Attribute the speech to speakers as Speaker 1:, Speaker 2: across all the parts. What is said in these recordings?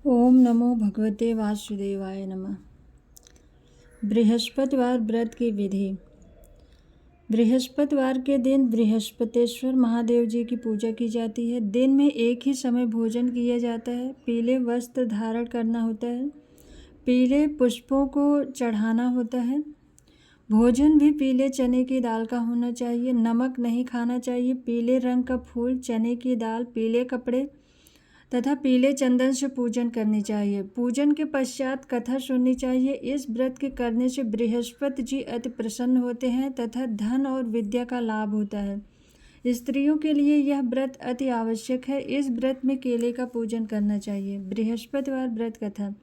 Speaker 1: ओम नमो भगवते वासुदेवाय नमः। बृहस्पतिवार व्रत की विधि। बृहस्पतिवार के दिन बृहस्पतेश्वर महादेव जी की पूजा की जाती है। दिन में एक ही समय भोजन किया जाता है। पीले वस्त्र धारण करना होता है। पीले पुष्पों को चढ़ाना होता है। भोजन भी पीले चने की दाल का होना चाहिए। नमक नहीं खाना चाहिए। पीले रंग का फूल, चने की दाल, पीले कपड़े तथा पीले चंदन से पूजन करनी चाहिए। पूजन के पश्चात कथा सुननी चाहिए। इस व्रत के करने से बृहस्पति जी अति प्रसन्न होते हैं तथा धन और विद्या का लाभ होता है। स्त्रियों के लिए यह व्रत अति आवश्यक है। इस व्रत में केले का पूजन करना चाहिए। बृहस्पतिवार व्रत कथा।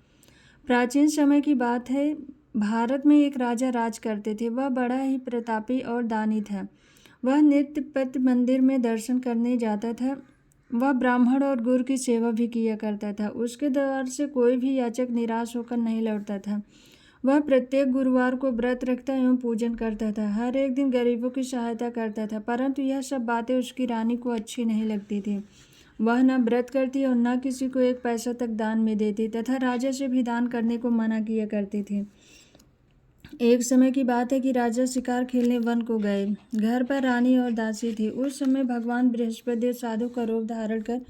Speaker 1: प्राचीन समय की बात है। भारत में एक राजा राज करते थे। वह बड़ा ही प्रतापी और दानी था। वह नित्य पति मंदिर में दर्शन करने जाता था। वह ब्राह्मण और गुरु की सेवा भी किया करता था। उसके द्वार से कोई भी याचक निराश होकर नहीं लौटता था। वह प्रत्येक गुरुवार को व्रत रखता एवं पूजन करता था। हर एक दिन गरीबों की सहायता करता था, परंतु यह सब बातें उसकी रानी को अच्छी नहीं लगती थी। वह न व्रत करती और न किसी को एक पैसा तक दान में देती तथा राजा से भी दान करने को मना किया करती थी। एक समय की बात है कि राजा शिकार खेलने वन को गए। घर पर रानी और दासी थी। उस समय भगवान बृहस्पति साधु का रूप धारण कर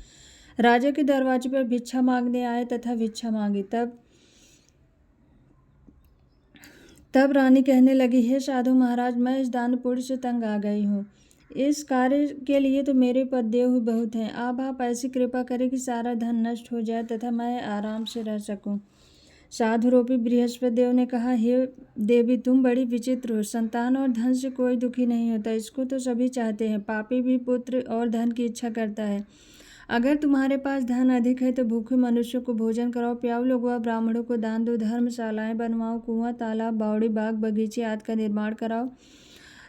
Speaker 1: राजा के दरवाजे पर भिक्षा मांगने आए तथा भिक्षा मांगी। तब रानी कहने लगी, हे साधु महाराज, मैं इस दान पुण्य से तंग आ गई हूँ। इस कार्य के लिए तो मेरे पास देव बहुत हैं। अब आप ऐसी कृपा करें कि सारा धन नष्ट हो जाए तथा मैं आराम से रह सकूं। साधु रूपी बृहस्पति देव ने कहा, हे देवी, तुम बड़ी विचित्र हो। संतान और धन से कोई दुखी नहीं होता, इसको तो सभी चाहते हैं। पापी भी पुत्र और धन की इच्छा करता है। अगर तुम्हारे पास धन अधिक है तो भूखे मनुष्यों को भोजन कराओ, प्याऊ लोगों व ब्राह्मणों को दान दो, धर्मशालाएं बनवाओ, कुआं, तालाब, बावड़ी, बाग, बगीचे आदि का निर्माण कराओ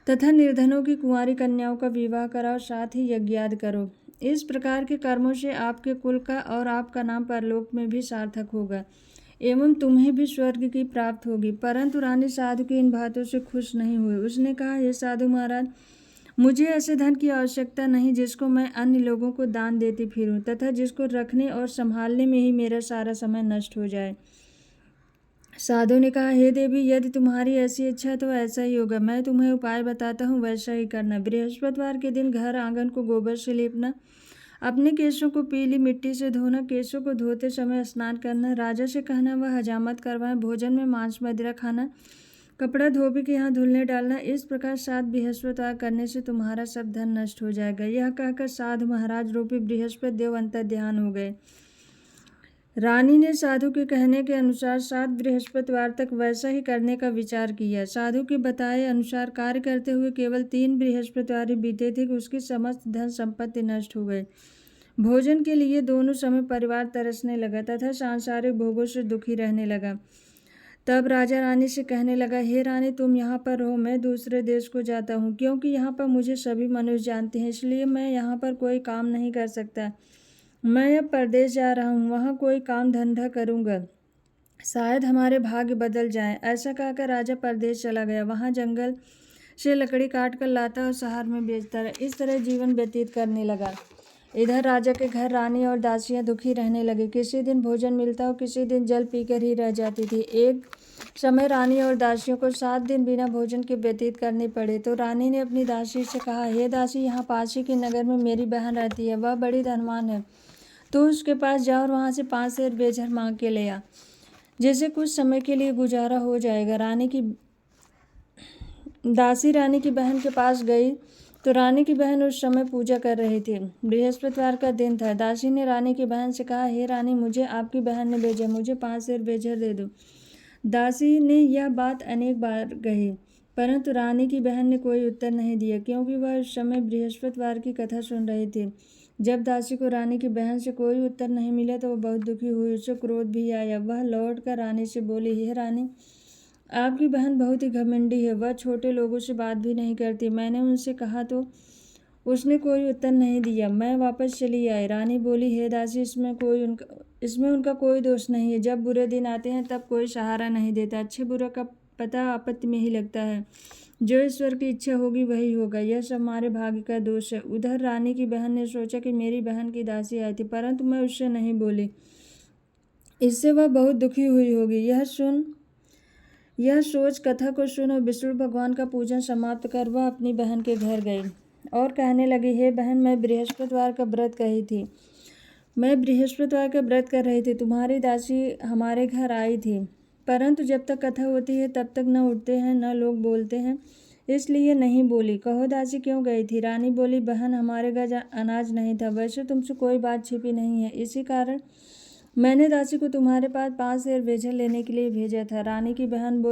Speaker 1: तथा निर्धनों की कुंवारी कन्याओं का विवाह कराओ, साथ ही यज्ञ आदि करो। इस प्रकार के कर्मों से आपके कुल का और आपका नाम परलोक में भी सार्थक होगा एवं तुम्हें भी स्वर्ग की प्राप्त होगी। परंतु रानी साधु की इन बातों से खुश नहीं हुई। उसने कहा, हे साधु महाराज, मुझे ऐसे धन की आवश्यकता नहीं जिसको मैं अन्य लोगों को दान देती फिरूं तथा जिसको रखने और संभालने में ही मेरा सारा समय नष्ट हो जाए। साधु ने कहा, हे देवी, यदि तुम्हारी ऐसी इच्छा तो ऐसा ही होगा। मैं तुम्हें उपाय बताता हूँ, वैसा ही करना। बृहस्पतिवार के दिन घर आंगन को गोबर से लेपना, अपने केशों को पीली मिट्टी से धोना, केशों को धोते समय स्नान करना, राजा से कहना वह हजामत करवाएं, भोजन में मांस मदिरा खाना, कपड़ा धोबी के यहाँ धुलने डालना। इस प्रकार 7 बृहस्पतिवार करने से तुम्हारा सब धन नष्ट हो जाएगा। यह कहकर साधु महाराज रूपी बृहस्पति देव अंतर ध्यान हो गए। रानी ने साधु के कहने के अनुसार 7 बृहस्पतिवार तक वैसा ही करने का विचार किया। साधु के बताए अनुसार कार्य करते हुए केवल 3 बृहस्पतिवार ही बीते थे कि उसकी समस्त धन संपत्ति नष्ट हो गई। भोजन के लिए दोनों समय परिवार तरसने लगा तथा सांसारिक भोगों से दुखी रहने लगा। तब राजा रानी से कहने लगा, हे रानी, तुम यहाँ पर रहो, मैं दूसरे देश को जाता हूँ, क्योंकि यहाँ पर मुझे सभी मनुष्य जानते हैं, इसलिए मैं यहाँ पर कोई काम नहीं कर सकता। मैं अब परदेश जा रहा हूँ, वहाँ कोई काम धंधा करूँगा, शायद हमारे भाग्य बदल जाएं। ऐसा कहकर राजा परदेश चला गया। वहाँ जंगल से लकड़ी काट कर लाता और शहर में बेचता रहा। इस तरह जीवन व्यतीत करने लगा। इधर राजा के घर रानी और दासियां दुखी रहने लगी। किसी दिन भोजन मिलता और किसी दिन जल पीकर ही रह जाती थी। एक समय रानी और दासियों को 7 दिन बिना भोजन के व्यतीत करने पड़े। तो रानी ने अपनी दासी से कहा, हे दासी, यहाँ पास ही के नगर में मेरी बहन रहती है, वह बड़ी धनवान है। तो उसके पास जाओ और वहाँ से 5 शेर बेझर मांग के ले आ, जिससे कुछ समय के लिए गुजारा हो जाएगा। दासी रानी की बहन के पास गई तो रानी की बहन उस समय पूजा कर रही थी। बृहस्पतिवार का दिन था। दासी ने रानी की बहन से कहा, हे रानी, मुझे आपकी बहन ने भेजा, मुझे 5 शेर बेझर दे दो। दासी ने यह बात अनेक बार कही, परंतु रानी की बहन ने कोई उत्तर नहीं दिया, क्योंकि वह उस समय बृहस्पतिवार की कथा सुन रही थी। जब दासी को रानी की बहन से कोई उत्तर नहीं मिला तो वह बहुत दुखी हुई। उसे क्रोध भी आया। वह लौटकर रानी से बोली, हे रानी, आपकी बहन बहुत ही घमंडी है, वह छोटे लोगों से बात भी नहीं करती। मैंने उनसे कहा तो उसने कोई उत्तर नहीं दिया। मैं वापस चली आई। रानी बोली, हे दासी, इसमें उनका कोई दोष नहीं है। जब बुरे दिन आते हैं तब कोई सहारा नहीं देता। अच्छे बुरे का पता आपत्ति में ही लगता है। जो ईश्वर की इच्छा होगी वही होगा। यह सब हमारे भाग्य का दोष है। उधर रानी की बहन ने सोचा कि मेरी बहन की दासी आई थी, परंतु मैं उससे नहीं बोली। इससे वह बहुत दुखी हुई होगी। यह सोच कथा को सुन और विष्णु भगवान का पूजन समाप्त कर वह अपनी बहन के घर गई और कहने लगी, हे बहन, मैं बृहस्पतिवार का व्रत कर रही थी। तुम्हारी दासी हमारे घर आई थी, परंतु जब तक कथा होती है तब तक न उठते हैं न लोग बोलते हैं, इसलिए नहीं बोली। कहो दासी क्यों गई थी? रानी बोली, बहन, हमारे घर अनाज नहीं था। वैसे तुमसे कोई बात छिपी नहीं है, इसी कारण मैंने दासी को तुम्हारे पास 5 सेर भेजन लेने के लिए भेजा था। रानी की बहन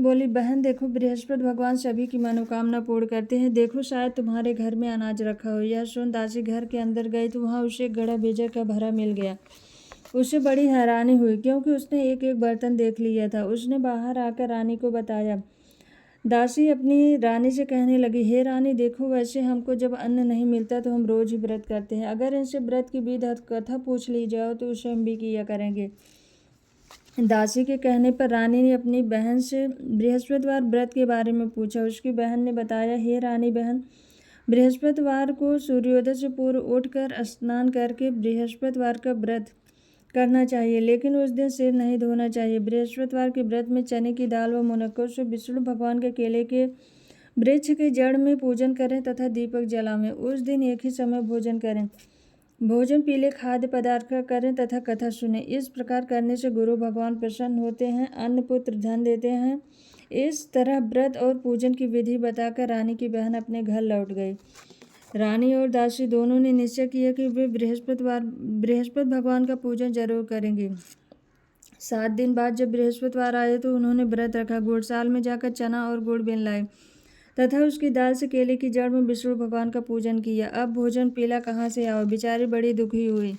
Speaker 1: बोली, बहन देखो, बृहस्पति भगवान सभी की मनोकामना पूर्ण करते हैं। देखो, शायद तुम्हारे घर में अनाज रखा हो। यह सुन दासी घर के अंदर गई तो वहाँ उसे एक घड़ा भेजा का भरा मिल गया। उसे बड़ी हैरानी हुई, क्योंकि उसने एक एक बर्तन देख लिया था। उसने बाहर आकर रानी को बताया। दासी अपनी रानी से कहने लगी, हे रानी, देखो, वैसे हमको जब अन्न नहीं मिलता तो हम रोज ही व्रत करते हैं। अगर इनसे व्रत की विधि कथा पूछ ली जाओ तो उसे हम भी किया करेंगे। दासी के कहने पर रानी ने अपनी बहन से बृहस्पतिवार व्रत के बारे में पूछा। उसकी बहन ने बताया, हे रानी बहन, बृहस्पतिवार को सूर्योदय से पूर्व उठकर स्नान करके बृहस्पतिवार का व्रत करना चाहिए, लेकिन उस दिन सिर नहीं धोना चाहिए। बृहस्पतिवार के व्रत में चने की दाल व मुनक्कों से विष्णु भगवान के केले के वृक्ष के जड़ में पूजन करें तथा दीपक जलावें। उस दिन एक ही समय भोजन करें। भोजन पीले खाद्य पदार्थ का करें तथा कथा सुने। इस प्रकार करने से गुरु भगवान प्रसन्न होते हैं, अन्न पुत्र धन देते हैं। इस तरह व्रत और पूजन की विधि बताकर रानी की बहन अपने घर लौट गई। रानी और दासी दोनों ने निश्चय किया कि वे बृहस्पति भगवान का पूजन जरूर करेंगे। 7 दिन बाद जब बृहस्पतिवार आए तो उन्होंने व्रत रखा। गुड़साल में जाकर चना और गुड़ बिन लाए तथा उसकी दाल से केले की जड़ में विष्णु भगवान का पूजन किया। अब भोजन पीला कहाँ से आओ? बेचारी बड़ी दुखी हुई,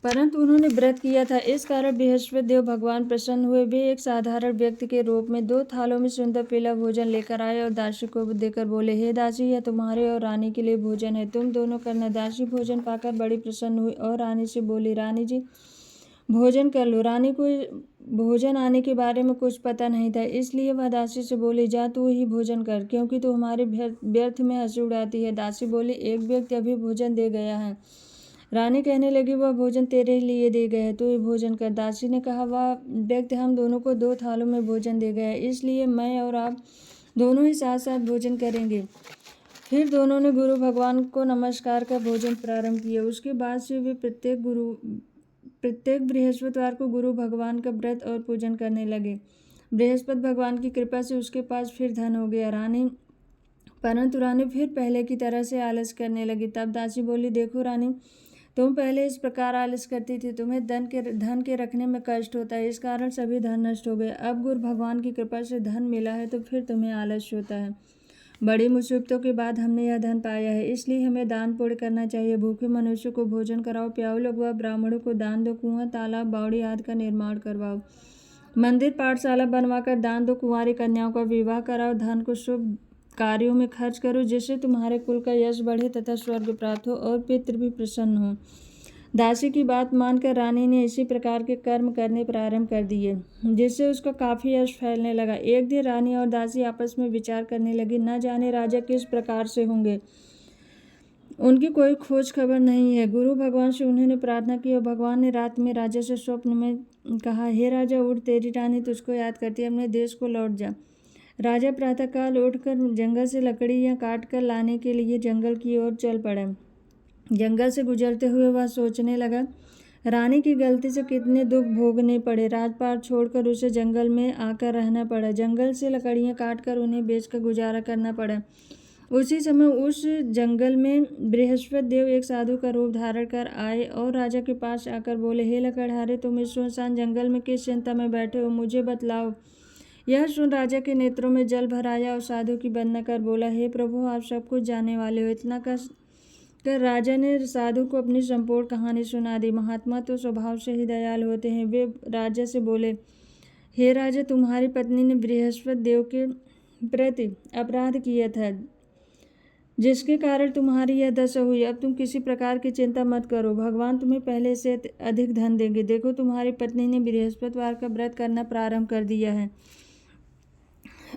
Speaker 1: परंतु उन्होंने व्रत किया था, इस कारण बृहस्पति देव भगवान प्रसन्न हुए। वे एक साधारण व्यक्ति के रूप में 2 थालों में सुंदर पीला भोजन लेकर आए और दासी को देकर बोले, हे दासी, यह तुम्हारे और रानी के लिए भोजन है, तुम दोनों करना। दासी भोजन पाकर बड़ी प्रसन्न हुई और रानी से बोली, रानी जी, भोजन कर लो। रानी को भोजन आने के बारे में कुछ पता नहीं था, इसलिए वह दासी से बोली, जा तू ही भोजन कर, क्योंकि तू हमारे व्यर्थ में हंसी उड़ाती है। दासी बोली, एक व्यक्ति अभी भोजन दे गया है। रानी कहने लगी, वह भोजन तेरे लिए दे गया है, तू ही भोजन कर। दासी ने कहा, वह व्यक्ति हम दोनों को 2 थालों में भोजन दे गया है, इसलिए मैं और आप दोनों ही साथ साथ भोजन करेंगे। फिर दोनों ने गुरु भगवान को नमस्कार कर भोजन प्रारंभ किया। उसके बाद से वे प्रत्येक बृहस्पतिवार को गुरु भगवान का व्रत और पूजन करने लगे। बृहस्पति भगवान की कृपा से उसके पास फिर धन हो गया। परंतु रानी फिर पहले की तरह से आलस करने लगी। तब दासी बोली, देखो रानी, तुम पहले इस प्रकार आलस करती थी, तुम्हें धन के रखने में कष्ट होता है, इस कारण सभी धन नष्ट हो गए। अब गुरु भगवान की कृपा से धन मिला है तो फिर तुम्हें आलस होता है। बड़ी मुसीबतों के बाद हमने यह धन पाया है, इसलिए हमें दान पुण्य करना चाहिए। भूखे मनुष्य को भोजन कराओ, प्याऊ लगवाओ, ब्राह्मणों को दान दो, कुआं, तालाब, बावड़ी आदि का निर्माण करवाओ, मंदिर पाठशाला बनवाकर दान दो, कुंवारी कन्याओं का विवाह कराओ, धन को शुभ कार्यों में खर्च करो, जिससे तुम्हारे कुल का यश बढ़े तथा स्वर्ग प्राप्त हो और पितृ भी प्रसन्न हो। दासी की बात मानकर रानी ने इसी प्रकार के कर्म करने प्रारंभ कर दिए, जिससे उसका काफी यश फैलने लगा। एक दिन रानी और दासी आपस में विचार करने लगी, न जाने राजा किस प्रकार से होंगे, उनकी कोई खोज खबर नहीं है। गुरु भगवान से उन्होंने प्रार्थना की और भगवान ने रात में राजा से स्वप्न में कहा, हे राजा, उठ, तेरी रानी तुझको याद करती है, अपने देश को लौट जा। राजा प्रातःकाल उठकर जंगल से लकड़ियाँ काट कर लाने के लिए जंगल की ओर चल पड़ा। जंगल से गुजरते हुए वह सोचने लगा, रानी की गलती से कितने दुख भोगने पड़े। राजपाट छोड़कर उसे जंगल में आकर रहना पड़ा। जंगल से लकड़ियाँ काटकर उन्हें बेचकर गुजारा करना पड़ा। उसी समय उस जंगल में बृहस्पति देव एक साधु का रूप धारण कर आए और राजा के पास आकर बोले, हे लकड़हारे, तुम इस सुनसान जंगल में किस चिंता में बैठे हो, मुझे बतलाओ। यह सुन राजा के नेत्रों में जल भर आया और साधु की वंदना कर बोला, हे प्रभु, आप सब कुछ जानने वाले हो। इतना कर राजा ने साधु को अपनी संपूर्ण कहानी सुना दी। महात्मा तो स्वभाव से ही दयालु होते हैं। वे राजा से बोले, हे राजा, तुम्हारी पत्नी ने बृहस्पति देव के प्रति अपराध किया था, जिसके कारण तुम्हारी यह दशा हुई। अब तुम किसी प्रकार की चिंता मत करो, भगवान तुम्हें पहले से अधिक धन देंगे। देखो, तुम्हारी पत्नी ने बृहस्पतिवार का व्रत करना प्रारंभ कर दिया है।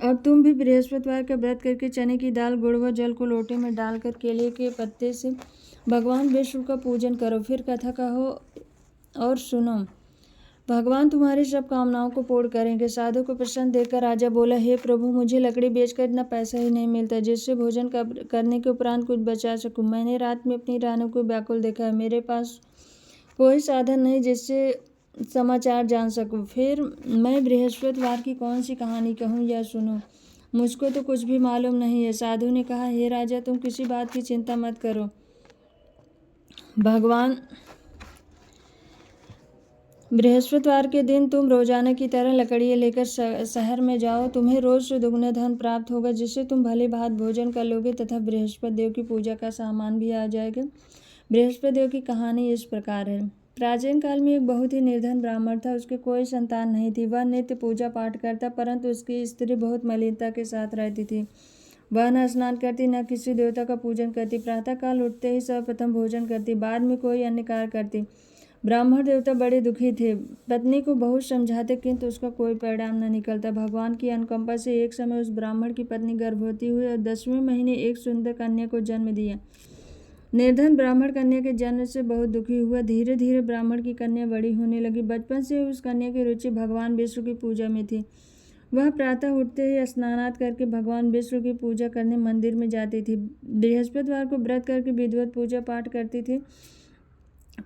Speaker 1: अब तुम भी बृहस्पतिवार का व्रत करके चने की दाल, गुड़ व जल को लोटे में डालकर केले के पत्ते से भगवान विष्णु का पूजन करो, फिर कथा कहो और सुनो, भगवान तुम्हारी सब कामनाओं को पूर्ण करेंगे। साधु को प्रसन्न देखकर राजा बोला, हे प्रभु, मुझे लकड़ी बेचकर इतना पैसा ही नहीं मिलता जिससे भोजन करने के उपरांत कुछ बचा सकूं। मैंने रात में अपनी रानी को व्याकुल देखा है। मेरे पास कोई साधन नहीं जिससे समाचार जान सकूं। फिर मैं बृहस्पतिवार की कौन सी कहानी कहूँ या सुनूं? मुझको तो कुछ भी मालूम नहीं है। साधु ने कहा, हे राजा, तुम किसी बात की चिंता मत करो। भगवान बृहस्पतिवार के दिन तुम रोजाना की तरह लकड़ियाँ लेकर शहर में जाओ। तुम्हें रोज से दुगना धन प्राप्त होगा जिससे तुम भली भांति भोजन कर लोगे तथा बृहस्पति देव की पूजा का सामान भी आ जाएगा। बृहस्पति देव की कहानी इस प्रकार है। प्राचीन काल में एक बहुत ही निर्धन ब्राह्मण था। उसके कोई संतान नहीं थी। वह नित्य पूजा पाठ करता, परंतु उसकी स्त्री बहुत मलिनता के साथ रहती थी। वह न स्नान करती, न किसी देवता का पूजन करती। प्रातःकाल उठते ही सर्वप्रथम भोजन करती, बाद में कोई अन्य कार्य करती। ब्राह्मण देवता बड़े दुखी थे। पत्नी को बहुत समझाते किंतु उसका कोई परिणाम न निकलता। भगवान की अनुकंपा से एक समय उस ब्राह्मण की पत्नी गर्भवती हुई और 10वें महीने एक सुंदर कन्या को जन्म दिया। निर्धन ब्राह्मण कन्या के जन्म से बहुत दुखी हुआ। धीरे धीरे ब्राह्मण की कन्या बड़ी होने लगी। बचपन से उस कन्या की रुचि भगवान विष्णु की पूजा में थी। वह प्रातः उठते ही स्नानात करके भगवान विष्णु की पूजा करने मंदिर में जाती थी। बृहस्पतिवार को व्रत करके विधिवत पूजा पाठ करती थी।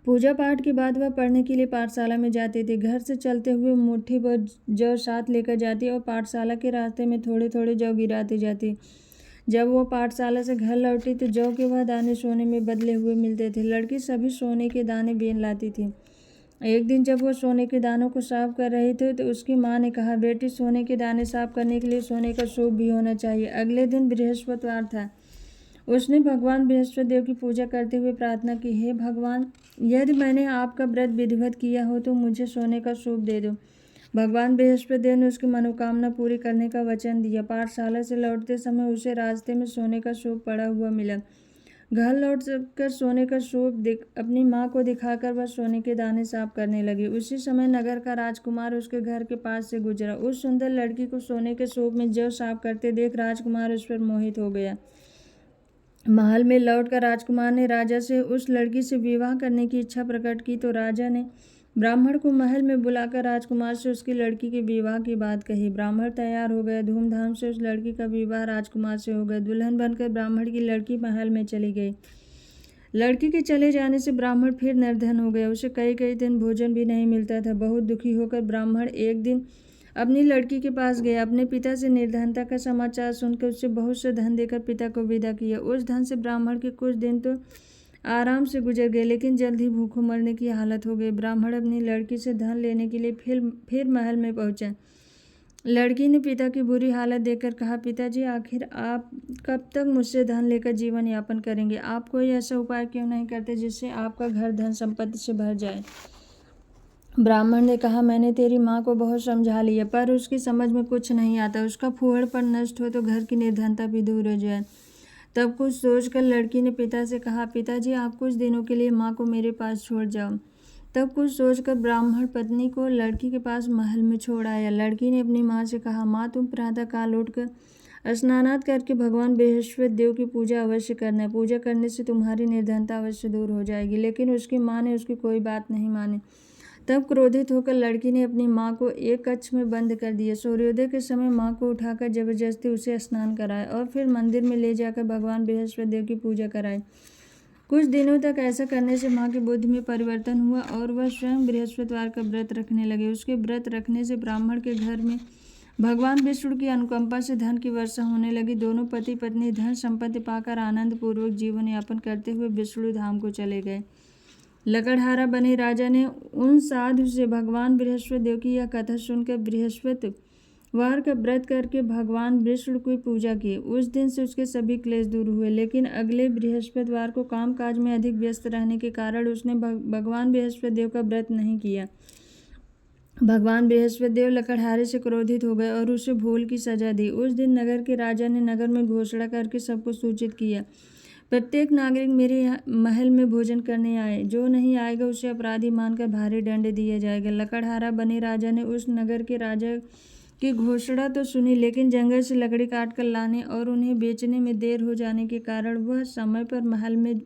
Speaker 1: पूजा पाठ के बाद वह पढ़ने के लिए पाठशाला में जाती थी। घर से चलते हुए मुट्ठी भर जौ साथ लेकर जाती और पाठशाला के रास्ते में थोड़े थोड़े जौ गिराती जाती। जब वो पाठशाला से घर लौटी तो जौ के वह दाने सोने में बदले हुए मिलते थे। लड़की सभी सोने के दाने बीन लाती थी। एक दिन जब वो सोने के दानों को साफ कर रही थी तो उसकी माँ ने कहा, बेटी, सोने के दाने साफ करने के लिए सोने का सूप भी होना चाहिए। अगले दिन बृहस्पतिवार था। उसने भगवान बृहस्पति देव की पूजा करते हुए प्रार्थना की, हे भगवान, यदि मैंने आपका व्रत विधिवत किया हो तो मुझे सोने का सूप दे दो। भगवान बृहस्पति देव ने उसकी मनोकामना पूरी करने का वचन दिया। पाठशाला से लौटते समय उसे रास्ते में सोने का सूप पड़ा हुआ मिला। घर लौट कर सोने का सूप अपनी माँ को दिखाकर वह सोने के दाने साफ करने लगी। उसी समय नगर का राजकुमार उसके घर के पास से गुजरा। उस सुंदर लड़की को सोने के सूप में जौ साफ करते देख राजकुमार उस पर मोहित हो गया। महल में लौटकर राजकुमार ने राजा से उस लड़की से विवाह करने की इच्छा प्रकट की तो राजा ने ब्राह्मण को महल में बुलाकर राजकुमार से उसकी लड़की के विवाह की बात कही। ब्राह्मण तैयार हो गया। धूमधाम से उस लड़की का विवाह राजकुमार से हो गया। दुल्हन बनकर ब्राह्मण की लड़की महल में चली गई। लड़की के चले जाने से ब्राह्मण फिर निर्धन हो गया। उसे कई कई दिन भोजन भी नहीं मिलता था। बहुत दुखी होकर ब्राह्मण एक दिन अपनी लड़की के पास गया। अपने पिता से निर्धनता का समाचार सुनकर उससे बहुत से धन देकर पिता को विदा किया। उस धन से ब्राह्मण के कुछ दिन तो आराम से गुजर गए, लेकिन जल्द ही भूखों मरने की हालत हो गई। ब्राह्मण अपनी लड़की से धन लेने के लिए फिर महल में पहुंचा। लड़की ने पिता की बुरी हालत देखकर कहा, पिताजी, आखिर आप कब तक मुझसे धन लेकर जीवन यापन करेंगे? आप कोई ऐसा उपाय क्यों नहीं करते जिससे आपका घर धन संपत्ति से भर जाए? ब्राह्मण ने कहा, मैंने तेरी माँ को बहुत समझा लिया, पर उसकी समझ में कुछ नहीं आता। उसका फूहड़पन नष्ट हो तो घर की निर्धनता भी दूर हो जाए। तब कुछ सोचकर लड़की ने पिता से कहा, पिताजी, आप कुछ दिनों के लिए माँ को मेरे पास छोड़ जाओ। तब कुछ सोचकर ब्राह्मण पत्नी को लड़की के पास महल में छोड़ आया। लड़की ने अपनी माँ से कहा, माँ, तुम प्रातःकाल उठकर स्नानात करके भगवान बृहस्पति देव की पूजा अवश्य करना। पूजा करने से तुम्हारी निर्धनता अवश्य दूर हो जाएगी। लेकिन उसकी माँ ने उसकी कोई बात नहीं मानी। तब क्रोधित होकर लड़की ने अपनी माँ को एक कक्ष में बंद कर दिया। सूर्योदय के समय माँ को उठाकर जबरदस्ती उसे स्नान कराया और फिर मंदिर में ले जाकर भगवान बृहस्पति देव की पूजा कराई। कुछ दिनों तक ऐसा करने से माँ की बुद्धि में परिवर्तन हुआ और वह स्वयं बृहस्पतिवार का व्रत रखने लगे। उसके व्रत रखने से ब्राह्मण के घर में भगवान विष्णु की अनुकंपा से धन की वर्षा होने लगी। दोनों पति पत्नी धन संपत्ति पाकर आनंद पूर्वक जीवन यापन करते हुए विष्णु धाम को चले गए। लकड़हारा बने राजा ने उन साधु से भगवान बृहस्पति देव की यह कथा सुनकर बृहस्पतिवार का व्रत करके भगवान विष्णु की पूजा की। उस दिन से उसके सभी क्लेश दूर हुए। लेकिन अगले बृहस्पतिवार को कामकाज में अधिक व्यस्त रहने के कारण उसने भगवान बृहस्पति देव का व्रत नहीं किया। भगवान बृहस्पति देव लकड़हारे से क्रोधित हो गए और उसे भूल की सजा दी। उस दिन नगर के राजा ने नगर में घोषणा करके सबको सूचित किया, प्रत्येक नागरिक मेरे महल में भोजन करने आए। जो नहीं आएगा उसे अपराधी मानकर भारी दंड दिया जाएगा। लकड़हारा बने राजा ने उस नगर के राजा की घोषणा तो सुनी, लेकिन जंगल से लकड़ी काट कर लाने और उन्हें बेचने में देर हो जाने के कारण वह समय पर महल में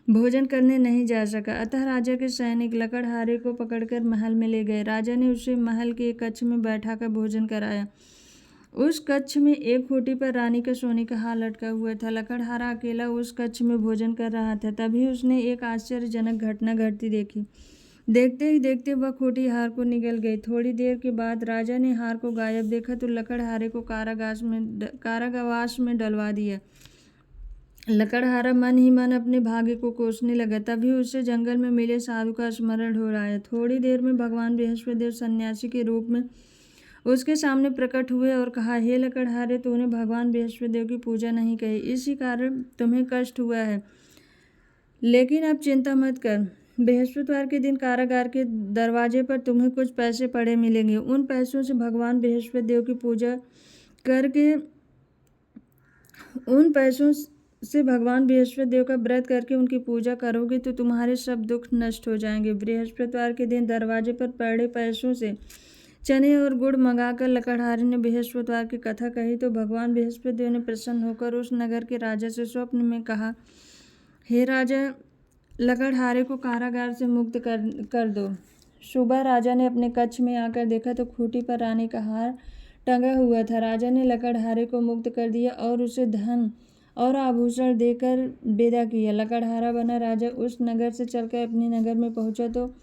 Speaker 1: भोजन करने नहीं जा सका। अतः राजा के सैनिक लकड़हारे को पकड़कर महल में ले गए। राजा ने उसे महल के एक कक्ष में बैठाकर भोजन कराया। उस कक्ष में एक खूंटी पर रानी का सोने का हार लटका हुआ था। लकड़हारा अकेला उस कक्ष में भोजन कर रहा था। तभी उसने एक आश्चर्यजनक घटना घटती देखी। देखते ही देखते वह खूंटी हार को निगल गई। थोड़ी देर के बाद राजा ने हार को गायब देखा तो लकड़हारे को कारागावास में डलवा दिया। लकड़हारा मन ही मन अपने भाग्य को कोसने लगा। तभी उसे जंगल में मिले साधु का स्मरण हो आया। थोड़ी देर में भगवान बृहस्पतिदेव सन्यासी के रूप में उसके सामने प्रकट हुए और कहा, हे लकड़हारे, तूने भगवान बृहस्पतिदेव की पूजा नहीं की, इसी कारण तुम्हें कष्ट हुआ है। लेकिन अब चिंता मत कर। बृहस्पतिवार के दिन कारागार के दरवाजे पर तुम्हें कुछ पैसे पड़े मिलेंगे। उन पैसों से भगवान बृहस्पतिदेव की पूजा करके भगवान बृहस्पतिदेव का व्रत करके उनकी पूजा करोगे तो तुम्हारे सब दुख नष्ट हो जाएंगे। बृहस्पतिवार के दिन दरवाजे पर पड़े पैसों से चने और गुड़ मंगाकर लकड़हारे ने बृहस्पतिवार की कथा कही तो भगवान बृहस्पतिदेव ने प्रसन्न होकर उस नगर के राजा से स्वप्न में कहा, हे राजा, लकड़हारे को कारागार से मुक्त कर दो। सुबह राजा ने अपने कक्ष में आकर देखा तो खूंटी पर रानी का हार टंगा हुआ था। राजा ने लकड़हारे को मुक्त कर दिया और उसे धन और आभूषण देकर विदा किया। लकड़हारा बना राजा उस नगर से चलकर अपने नगर में पहुंचा तो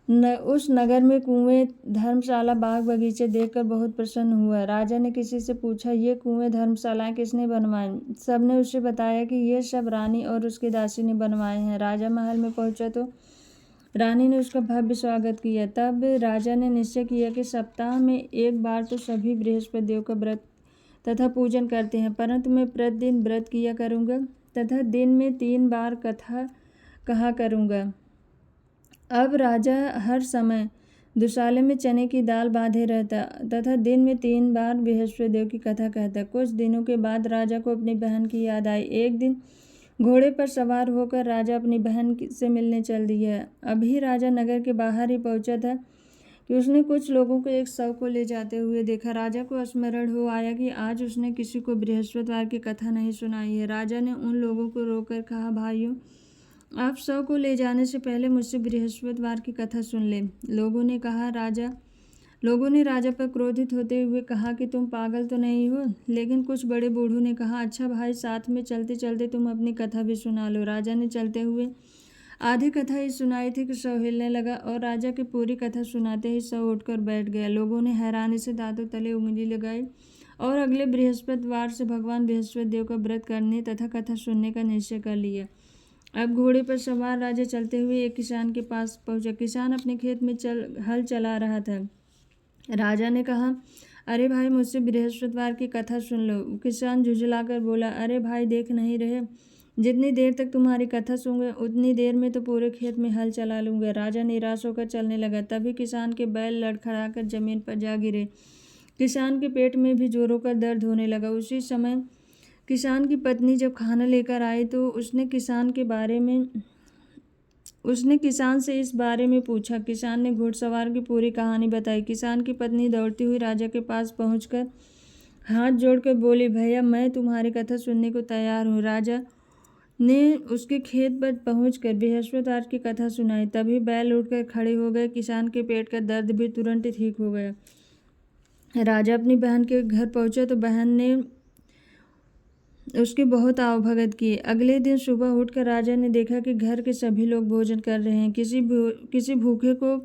Speaker 1: उस नगर में कुएं, धर्मशाला, बाग बगीचे देखकर बहुत प्रसन्न हुआ। राजा ने किसी से पूछा, ये कुएं, धर्मशालाएं किसने बनवाए? सबने उसे बताया कि ये सब रानी और उसकी दासी ने बनवाए हैं। राजा महल में पहुंचा तो रानी ने उसका भव्य स्वागत किया। तब राजा ने निश्चय किया कि सप्ताह में एक बार तो सभी बृहस्पतिदेव का व्रत तथा पूजन करते हैं, परंतु मैं प्रतिदिन व्रत किया करूँगा तथा दिन में 3 बार कथा कहा करूँगा। अब राजा हर समय दुशाले में चने की दाल बांधे रहता तथा दिन में 3 बार बृहस्पतिदेव की कथा कहता। कुछ दिनों के बाद राजा को अपनी बहन की याद आई। एक दिन घोड़े पर सवार होकर राजा अपनी बहन से मिलने चल दिया। अभी राजा नगर के बाहर ही पहुंचा था कि उसने कुछ लोगों को एक शव को ले जाते हुए देखा। राजा को स्मरण हो आया कि आज उसने किसी को बृहस्पतिवार की कथा नहीं सुनाई है। राजा ने उन लोगों को रोककर कहा, भाइयों, आप शव को ले जाने से पहले मुझसे बृहस्पतिवार की कथा सुन ले। लोगों ने राजा पर क्रोधित होते हुए कहा कि तुम पागल तो नहीं हो? लेकिन कुछ बड़े बूढ़ों ने कहा, अच्छा भाई, साथ में चलते चलते तुम अपनी कथा भी सुना लो। राजा ने चलते हुए आधी कथा ही सुनाई थी कि शव हिलने लगा और राजा की पूरी कथा सुनाते ही शव उठकर बैठ गया। लोगों ने हैरानी से दांतों तले उंगली लगाई और अगले बृहस्पतिवार से भगवान बृहस्पतिदेव का व्रत करने तथा कथा सुनने का निश्चय कर लिया। अब घोड़े पर सवार राजा चलते हुए एक किसान के पास पहुंचा। किसान अपने खेत में हल चला रहा था। राजा ने कहा, अरे भाई, मुझसे बृहस्पतिवार की कथा सुन लो। किसान झुंझलाकर बोला, अरे भाई, देख नहीं रहे, जितनी देर तक तुम्हारी कथा सुनूंगा उतनी देर में तो पूरे खेत में हल चला लूंगा। राजा निराश होकर चलने लगा। तभी किसान के बैल लड़खड़ाकर जमीन पर जा गिरे। किसान के पेट में भी जोरों का दर्द होने लगा। उसी समय किसान की पत्नी जब खाना लेकर आई तो उसने किसान से इस बारे में पूछा। किसान ने घुड़सवार की पूरी कहानी बताई। किसान की पत्नी दौड़ती हुई राजा के पास पहुंचकर हाथ जोड़कर बोली, भैया, मैं तुम्हारी कथा सुनने को तैयार हूँ। राजा ने उसके खेत पर पहुंचकर बृहस्पतिवार की कथा सुनाई। तभी बैल उठकर खड़े हो गए। किसान के पेट का दर्द भी तुरंत ठीक हो गया। राजा अपनी बहन के घर पहुंचा तो बहन ने उसकी बहुत आवभगत की। अगले दिन सुबह उठकर राजा ने देखा कि घर के सभी लोग भोजन कर रहे हैं। किसी भूखे को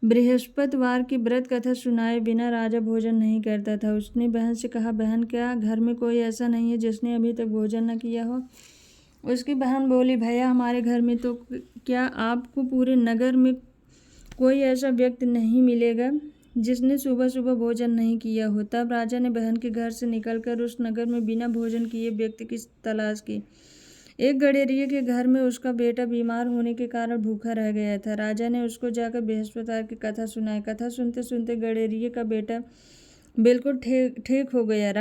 Speaker 1: बृहस्पतिवार की व्रत कथा सुनाए बिना राजा भोजन नहीं करता था। उसने बहन से कहा, बहन, क्या घर में कोई ऐसा नहीं है जिसने अभी तक भोजन न किया हो? उसकी बहन बोली, भैया, हमारे घर में तो क्या आपको पूरे नगर में कोई ऐसा व्यक्ति नहीं मिलेगा जिसने सुबह सुबह भोजन नहीं किया हो। तब राजा ने बहन के घर से निकलकर उस नगर में बिना भोजन किए व्यक्ति की तलाश की। एक गडेरिये के घर में उसका बेटा बीमार होने के कारण भूखा रह गया था। राजा ने उसको जाकर बृहस्पतिवार की कथा सुनाई। कथा सुनते सुनते गडेरिये का बेटा बिल्कुल ठीक हो गया।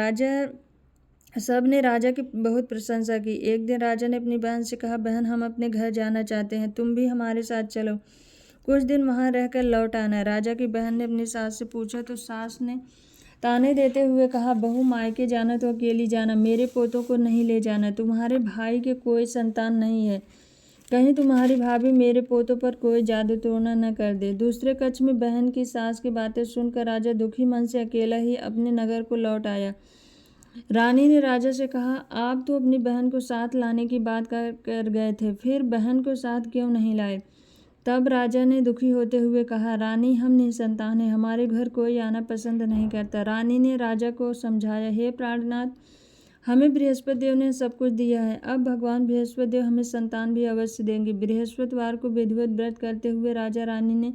Speaker 1: सब ने राजा की बहुत प्रशंसा की। एक दिन राजा ने अपनी बहन से कहा, बहन, हम अपने घर जाना चाहते हैं, तुम भी हमारे साथ चलो, कुछ दिन वहां रहकर लौट आना। राजा की बहन ने अपनी सास से पूछा तो सास ने ताने देते हुए कहा, बहू, मायके जाना तो अकेली जाना, मेरे पोतों को नहीं ले जाना। तुम्हारे भाई के कोई संतान नहीं है, कहीं तुम्हारी भाभी मेरे पोतों पर कोई जादू टोना न कर दे। दूसरे कक्ष में बहन की सास की बातें सुनकर राजा दुखी मन से अकेला ही अपने नगर को लौट आया। रानी ने राजा से कहा, आप तो अपनी बहन को साथ लाने की बात कर गए थे, फिर बहन को साथ क्यों नहीं लाए? तब राजा ने दुखी होते हुए कहा, रानी हम निसंतान हैं, हमारे घर कोई आना पसंद नहीं करता। रानी ने राजा को समझाया, हे प्राणनाथ, हमें बृहस्पति देव ने सब कुछ दिया है, अब भगवान बृहस्पति देव हमें संतान भी अवश्य देंगे। बृहस्पतिवार को विधिवत व्रत करते हुए राजा रानी ने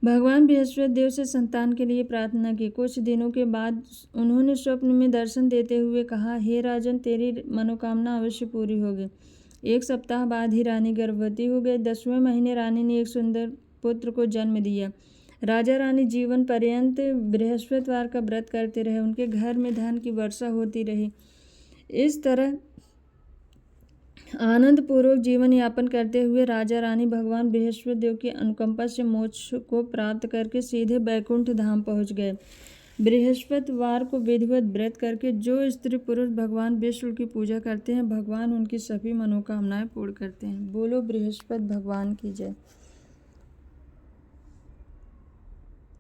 Speaker 1: भगवान बृहस्पति देव से संतान के लिए प्रार्थना की। कुछ दिनों के बाद उन्होंने स्वप्न में दर्शन देते हुए कहा, हे राजन, तेरी मनोकामना अवश्य पूरी होगी। 1 सप्ताह बाद ही रानी गर्भवती हो गई। 10वें महीने रानी ने एक सुंदर पुत्र को जन्म दिया। राजा रानी जीवन पर्यंत बृहस्पतिवार का व्रत करते रहे। उनके घर में धन की वर्षा होती रही। इस तरह आनंद पूर्वक जीवन यापन करते हुए राजा रानी भगवान बृहस्पति देव की अनुकंपा से मोक्ष को प्राप्त करके सीधे बैकुंठ धाम पहुंच गए। बृहस्पतिवार को विधिवत व्रत करके जो स्त्री पुरुष भगवान विष्णु की पूजा करते हैं, भगवान उनकी सभी मनोकामनाएं पूर्ण करते हैं। बोलो बृहस्पति भगवान की जय।